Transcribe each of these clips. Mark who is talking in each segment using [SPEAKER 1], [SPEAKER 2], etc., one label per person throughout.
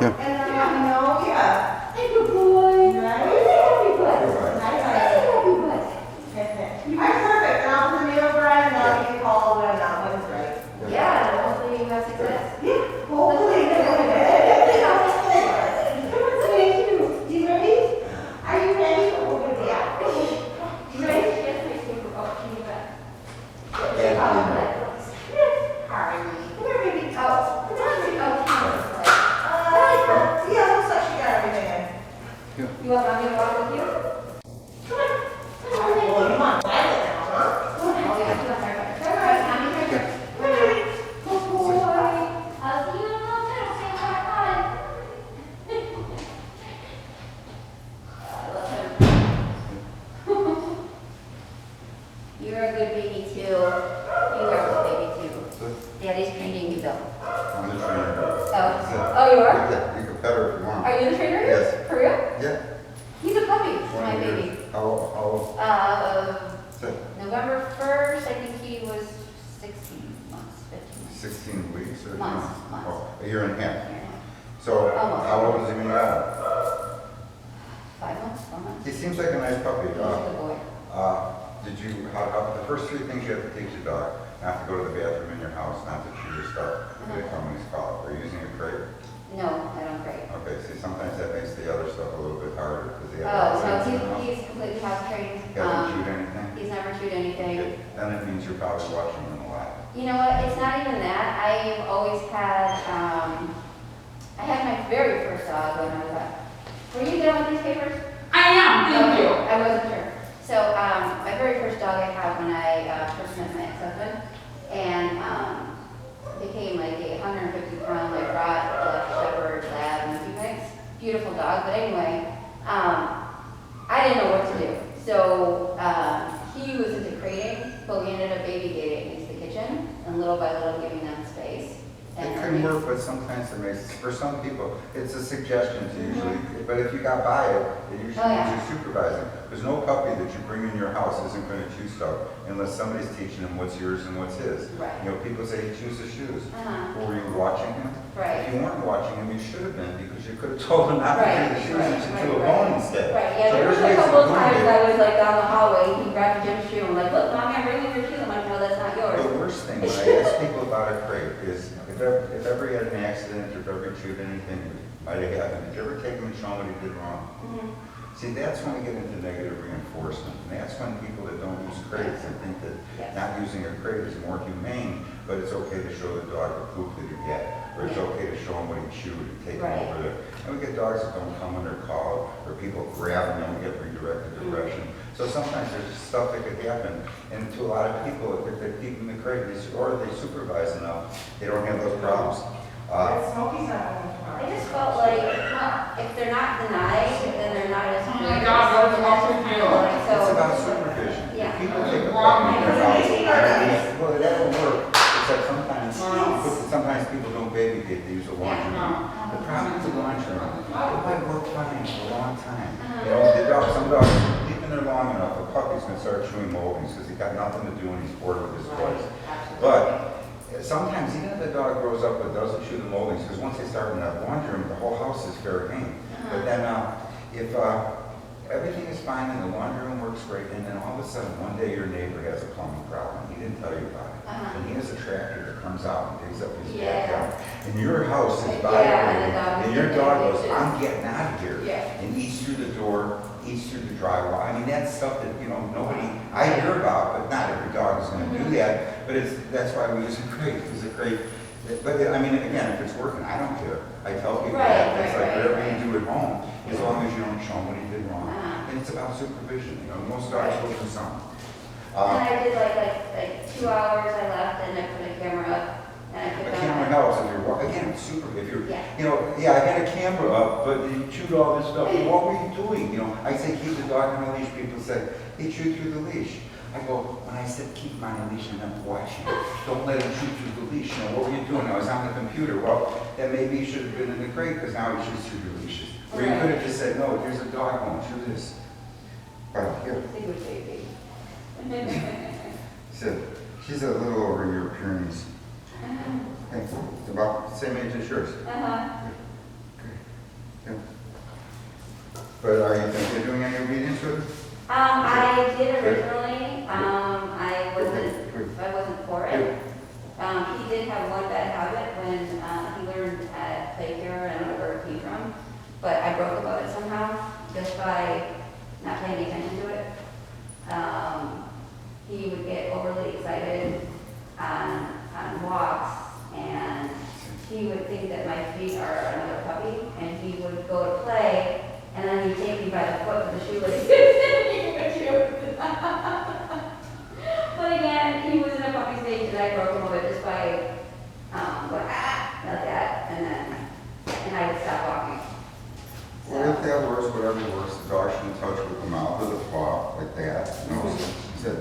[SPEAKER 1] Yeah.
[SPEAKER 2] And then let me know, yeah.
[SPEAKER 3] Hey, good boy.
[SPEAKER 2] Right?
[SPEAKER 3] Happy butt.
[SPEAKER 2] Nice.
[SPEAKER 3] Happy butt.
[SPEAKER 2] Alright, perfect. And I'll put the mail Brian and I'll give you a call when it's ready.
[SPEAKER 3] Yeah, hopefully you have success.
[SPEAKER 2] Yeah, hopefully. Thank you. You ready? Are you ready? Oh, yeah.
[SPEAKER 3] You ready? Yes, my super. Oh, can you bet?
[SPEAKER 2] Harry. Come here, baby.
[SPEAKER 3] Oh, come on.
[SPEAKER 2] Yeah, looks like she got everything in.
[SPEAKER 3] You want mommy to walk with you? Come on. Come on, baby.
[SPEAKER 2] Well, you want Violet now, huh?
[SPEAKER 3] Oh, yeah, come on, sorry. Sorry, mommy, sorry. Good boy. I'll see you in a little bit. I'll say bye-bye. I love him. You're a good baby too. You are a good baby too. Daddy's training you though.
[SPEAKER 1] I'm the trainer.
[SPEAKER 3] Oh, you are?
[SPEAKER 1] Yeah, you can pet her if you want.
[SPEAKER 3] Are you the trainer?
[SPEAKER 1] Yes.
[SPEAKER 3] For real?
[SPEAKER 1] Yeah.
[SPEAKER 3] He's a puppy, my
[SPEAKER 1] 20 years.
[SPEAKER 3] baby.
[SPEAKER 1] How
[SPEAKER 3] November 1st, I think he was 16 months, 15 months.
[SPEAKER 1] 16 weeks or
[SPEAKER 3] Months.
[SPEAKER 1] Oh, a year and a half.
[SPEAKER 3] Yeah.
[SPEAKER 1] So
[SPEAKER 3] Almost.
[SPEAKER 1] how old is he when you got him?
[SPEAKER 3] 5 months, 4 months.
[SPEAKER 1] He seems like a nice puppy.
[SPEAKER 3] He's a good boy.
[SPEAKER 1] Did you, the first 3 things you have to teach a dog, not to go to the bathroom in your house, not to chew your stuff, they come when he's caught. Are you using a crate?
[SPEAKER 3] No, I don't break.
[SPEAKER 1] Okay, see, sometimes that makes the other stuff a little bit harder because they
[SPEAKER 3] Oh,
[SPEAKER 1] have
[SPEAKER 3] no,
[SPEAKER 1] accidents in the house.
[SPEAKER 3] he's completely house trained.
[SPEAKER 1] He hasn't chewed anything?
[SPEAKER 3] He's never chewed anything.
[SPEAKER 1] Okay, then it means you're probably watching him a lot.
[SPEAKER 3] You know what? It's not even that. I've always had, I had my very first dog when I was were you done with these papers?
[SPEAKER 4] I am, thank you.
[SPEAKER 3] I wasn't sure. So, my very first dog I had when I first met my ex-husband, and became like a 150-pound, like brought a shepherd, lab, and a few mix. Beautiful dog, but anyway, I didn't know what to do. So, he was into crating, but we ended up baby gating into the kitchen, and little by little giving them space.
[SPEAKER 1] It can work, but sometimes it makes, for some people, it's a suggestion to usually, but if you got by it, it usually means you're supervising. There's no puppy that you bring in your house isn't going to chew stuff unless somebody's teaching him what's yours and what's his.
[SPEAKER 3] Right.
[SPEAKER 1] You know, people say he chews his shoes.
[SPEAKER 3] Uh-huh.
[SPEAKER 1] Were you watching him?
[SPEAKER 3] Right.
[SPEAKER 1] If you weren't watching him, you should have been because you could have told him not to chew the shoes and to chew a
[SPEAKER 3] right.
[SPEAKER 1] bone instead.
[SPEAKER 3] Right, yeah,
[SPEAKER 1] So
[SPEAKER 3] there was
[SPEAKER 1] there's
[SPEAKER 3] a
[SPEAKER 1] ways
[SPEAKER 3] couple
[SPEAKER 1] of
[SPEAKER 3] of times
[SPEAKER 1] doing it.
[SPEAKER 3] I was like down the hallway, he grabbed Jim's shoe, and I'm like, look, mommy, I'm bringing your shoe. I'm like, no, that's not yours.
[SPEAKER 1] The worst thing when I ask people about a crate is if ever he had an accident or if ever he chewed anything that might have happened, did you ever take him and show him what he did wrong?
[SPEAKER 3] Mm-hmm.
[SPEAKER 1] See, that's when we get into negative reinforcement. And that's when people that don't use crates and think that not using a crate is more humane, but it's okay to show the dog the poop that he get, or it's okay to show him what he chewed and take him over there. And we get dogs that don't come when they're called, or people grab them and we get redirected aggression. So sometimes there's stuff that could happen, and to a lot of people, if they keep them in the crate, or they supervise enough, they don't have those problems.
[SPEAKER 2] Smokey's not going to
[SPEAKER 3] I just felt like if they're not denied, then they're not as
[SPEAKER 4] Oh my God, what's wrong with you?
[SPEAKER 1] It's about supervision.
[SPEAKER 3] Yeah.
[SPEAKER 1] People take a puppy in their house. Well, that'll work, except sometimes people don't baby gate, they use a laundromat. The problem with the laundromat, it might work fine for a long time. You know, some dogs, keep in there long enough, a puppy's going to start chewing moldings because he's got nothing to do when he's bored with his toys. But sometimes, even if the dog grows up but doesn't chew the moldings, because once they start in that laundry room, the whole house is fair game. But then, if everything is fine and the laundry room works great, and then all of a sudden, one day your neighbor has a plumbing problem, he didn't tell you about it, and he has a tractor that comes out and digs up his backyard, and your house is vibrating, and your dog goes, I'm getting out of here, and eats through the door, eats through the drywall. I mean, that's stuff that, you know, nobody, I hear about, but not every dog is going to do that. But that's why we use a crate, because a crate, but I mean, again, if it's working, I don't care. I tell people that. It's like whatever you do at home, as long as you don't show them what he did wrong. And it's about supervision, you know, most dogs will do something.
[SPEAKER 3] And I did like 2 hours I left and I put a camera up and I put
[SPEAKER 1] A camera helps if you're walking. Again, it's super. If you're, you know, I had a camera up, but you chewed all this stuff. Well, what were you doing? You know, I say keep the dog on a leash. People say he chewed through the leash. I go, when I said keep him on a leash, I'm not watching. Don't let him chew through the leash. You know, what were you doing? I was on the computer. Well, then maybe you should have been in the crate because now he chews through the leashes. Or you could have just said, no, here's a dog home. Chew this. Here. She's a little over your Pyrenees. Okay. About the same age as yours. Good. But are you thinking of doing any obedience with it?
[SPEAKER 3] I did originally, I wasn't for it. He did have one bad habit when, he learned at daycare, I don't know where it came from, but I broke him of it somehow, just by not paying attention to it. He would get overly excited on walks, and he would think that my feet are another puppy, and he would go to play, and then he'd take me by the foot with the shoelace. But again, he was in a puppy stage, and I broke him of it just by going, like that, and I would stop walking.
[SPEAKER 1] Well, if that works, whatever works, the dog shouldn't touch with the mouth or the paw, like that. No, sit.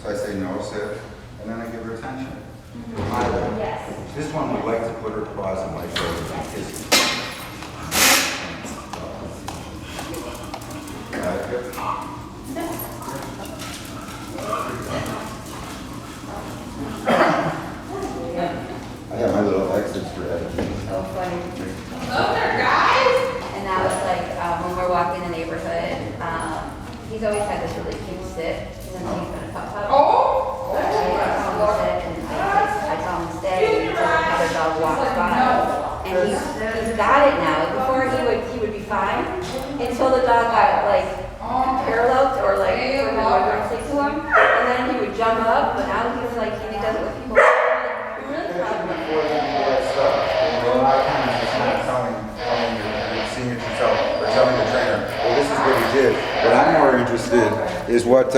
[SPEAKER 1] So I say no, sit, and then I give her attention. My way.
[SPEAKER 3] Yes.
[SPEAKER 1] This one would like to put her paws in my shoulder and kiss me. Good. I got my little exit strategy.
[SPEAKER 3] So funny.
[SPEAKER 4] Hello there, guys.
[SPEAKER 3] And that was like, when we're walking the neighborhood, he's always had this really cute sit, since he's been a pup.
[SPEAKER 4] Oh.
[SPEAKER 3] But I saw him sit, and I saw him stay until another dog walks by. And he's got it now. Before he would be fine, until the dog got like paralleled or like whatever stick to him. And then he would jump up, but now he's like, he does it with people. We're really proud of him.
[SPEAKER 1] Before they do that stuff, you know, a lot of times it's not telling your senior yourself or telling the trainer, well, this is what he did. What I'm more interested is what